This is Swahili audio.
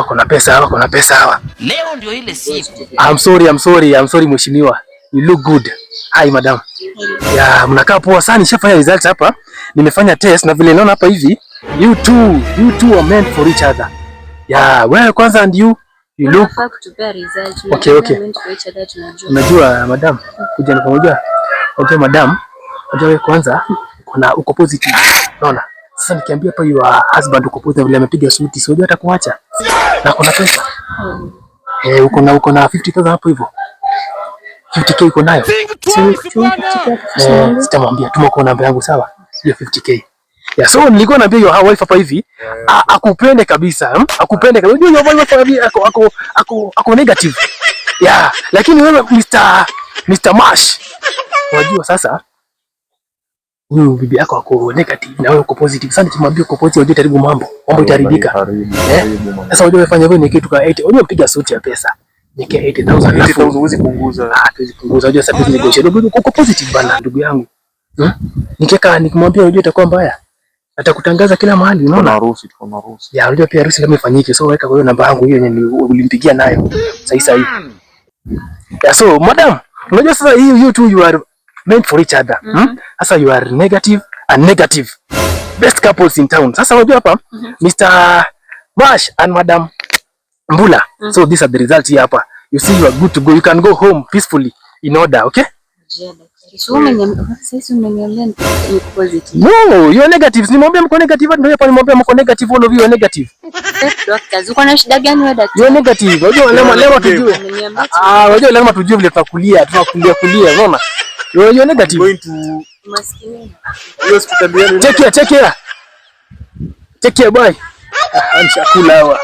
Kuna pesa hawa. Leo ndio ile siku. I'm sorry mheshimiwa. You look good. Hi madam. Ya, mnakaa poa sana. Nishafanya results hapa. Nimefanya test na vile naona hapa hivi. You two are meant for each other. Ya, wewe kwanza and you look. Okay. Unajua madam, kuja na pamoja. Unajua madam, wewe kwanza uko positive. Unaona? Sasa nikiambia hapa your husband uko positive vile amepiga suti, sio atakuacha. Na kuna pesa. Uko na 50,000 hapo hivyo. 50k uko nayo? Sitamwambia, tuma kwa namba yangu sawa? Hiyo 50k. Yeah, so nilikuwa naambia your wife hapa hivi, akupende kabisa, akupende kabisa. Unajua your wife ako negative. Yeah, lakini wewe Mr. Mash. Unajua sasa huyu bibi yako ako negative na wewe uko positive. Sasa nikimwambia uko positive unajua taribu mambo itaribika. Sasa unajua ufanye wewe ni kitu ka 80. Unajua mpiga suti ya pesa. Nika 80,000 huwezi punguza. Tuwezi punguza. Unajua sasa hivi negotiate. Uko positive bana ndugu yangu. Nikimwambia unajua itakuwa mbaya. Atakutangaza kila mahali unaona? Harusi. Ya unajua pia harusi lazima ifanyike. So weka kwa hiyo namba yangu hiyo yenye ulimpigia nayo. Sasa. Ya so madam, unajua sasa you two you are meant for each other. Sasa you are negative and negative. Best couples in town. Sasa unajua hapa Mr. Mash and Madam Mbula. So these are the results here hapa. You see you are good to go. You can go home peacefully in order, okay? No, you are negative. Nimwambia mko negative, ndio hapa nimwambia mko negative, all of you are negative. Doctors, uko na shida gani wewe daktari? You are negative. Unajua leo tujue. Unajua leo tujue vile tunakulia, unaona? You are negative. Going to maskini. Take care, bye. Anshakula hawa.